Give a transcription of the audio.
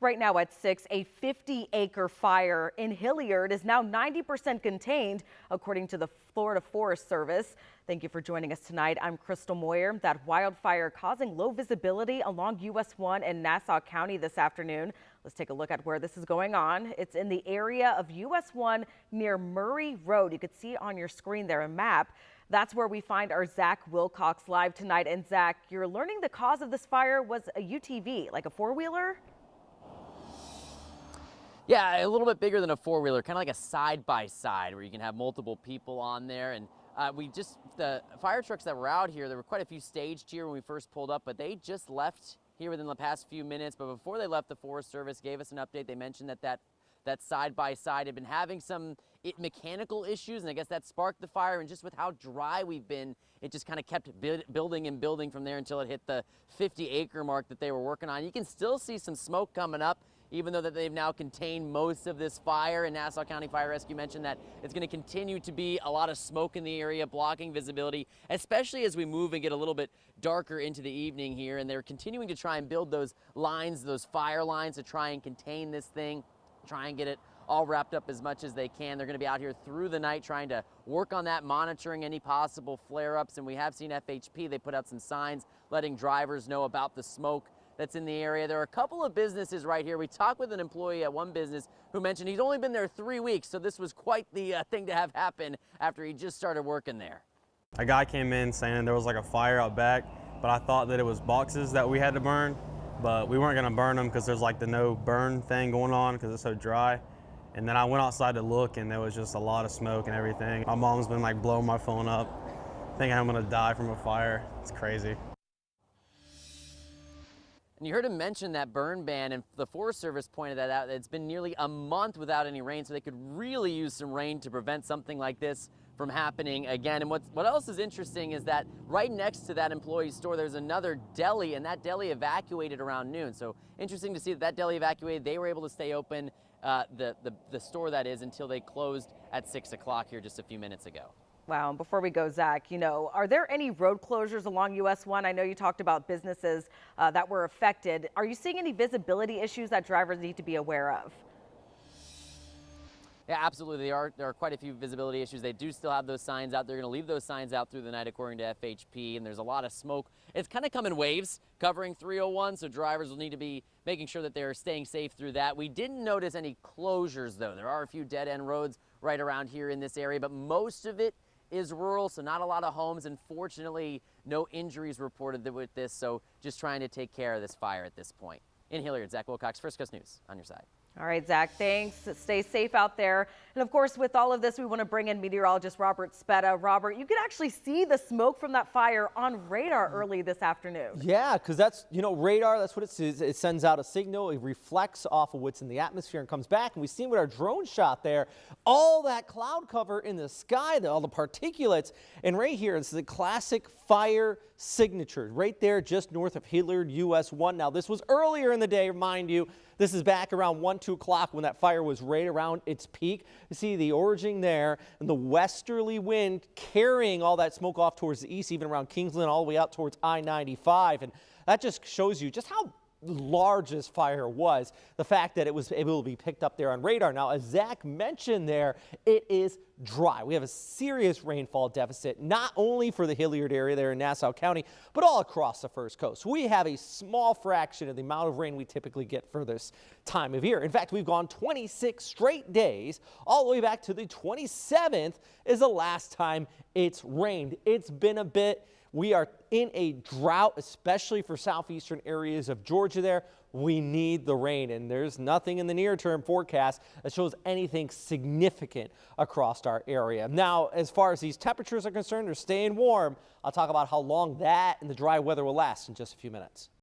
Right now at 6, a 50-acre fire in Hilliard is now 90% contained, according to the Florida Forest Service. Thank you for joining us tonight. I'm Crystal Moyer. That wildfire causing low visibility along US 1 in Nassau County this afternoon. Let's take a look at where this is going on. It's in the area of US 1 near Murray Road. You can see on your screen there a map. That's where we find our Zach Wilcox live tonight. And Zach, you're learning the cause of this fire was a UTV, like a four-wheeler? Yeah, a little bit bigger than a four-wheeler, kind of like a side-by-side where you can have multiple people on there. And the fire trucks that were out here, there were quite a few staged here when we first pulled up, but they just left here within the past few minutes. But before they left, the Forest Service gave us an update. They mentioned that side-by-side had been having some mechanical issues, and I guess that sparked the fire. And just with how dry we've been, it just kind of kept building and building from there until it hit the 50-acre mark that they were working on. You can still see some smoke coming up, even though that they've now contained most of this fire. And Nassau County Fire Rescue mentioned that it's going to continue to be a lot of smoke in the area, blocking visibility, especially as we move and get a little bit darker into the evening here. And they're continuing to try and build those lines, those fire lines, to try and contain this thing, try and get it all wrapped up as much as they can. They're going to be out here through the night trying to work on that, monitoring any possible flare-ups. And we have seen FHP, they put out some signs letting drivers know about the smoke that's in the area. There are a couple of businesses right here. We talked with an employee at one business who mentioned he's only been there 3 weeks, so this was quite the thing to have happen after he just started working there. A guy came in saying there was like a fire out back, but I thought that it was boxes that we had to burn, but we weren't gonna burn them because there's like the no burn thing going on because it's so dry. And then I went outside to look, and there was just a lot of smoke and everything. My mom's been like blowing my phone up, thinking I'm gonna die from a fire. It's crazy. And you heard him mention that burn ban, and the Forest Service pointed that out. It's been nearly a month without any rain, so they could really use some rain to prevent something like this from happening again. And what else is interesting is that right next to that employee store, there's another deli, and that deli evacuated around noon. So interesting to see that deli evacuated. They were able to stay open, the store that is, until they closed at 6 o'clock here just a few minutes ago. Wow. And before we go, Zach, are there any road closures along US 1? I know you talked about businesses that were affected. Are you seeing any visibility issues that drivers need to be aware of? Yeah, absolutely. There are quite a few visibility issues. They do still have those signs out. They're going to leave those signs out through the night, according to FHP, and there's a lot of smoke. It's kind of come in waves covering 301, so drivers will need to be making sure that they're staying safe through that. We didn't notice any closures, though. There are a few dead-end roads right around here in this area, but most of it is rural, so not a lot of homes, and fortunately no injuries reported with this, so just trying to take care of this fire at this point. In Hilliard, Zach Wilcox, First Coast News, on your side. All right, Zach, thanks. Stay safe out there. And of course, with all of this, we want to bring in meteorologist Robert Speta. Robert, you can actually see the smoke from that fire on radar early this afternoon. Yeah, because that's, radar, that's what it says. It sends out a signal, it reflects off of what's in the atmosphere and comes back. And we see with our drone shot there, all that cloud cover in the sky, all the particulates. And right here, it's the classic fire signature right there just north of Hilliard, US 1. Now, this was earlier in the day, mind you. This is back around 1, 2 o'clock when that fire was right around its peak. You see the origin there and the westerly wind carrying all that smoke off towards the east, even around Kingsland, all the way out towards I-95. And that just shows you just how large this fire was, the fact that it was able to be picked up there on radar. Now, as Zach mentioned there, it is dry. We have a serious rainfall deficit, not only for the Hilliard area there in Nassau County, but all across the First Coast. We have a small fraction of the amount of rain we typically get for this time of year. In fact, we've gone 26 straight days, all the way back to the 27th is the last time it's rained. It's been a bit. We are in a drought, especially for southeastern areas of Georgia there. We need the rain, and there's nothing in the near-term forecast that shows anything significant across our area. Now, as far as these temperatures are concerned, they're staying warm. I'll talk about how long that and the dry weather will last in just a few minutes.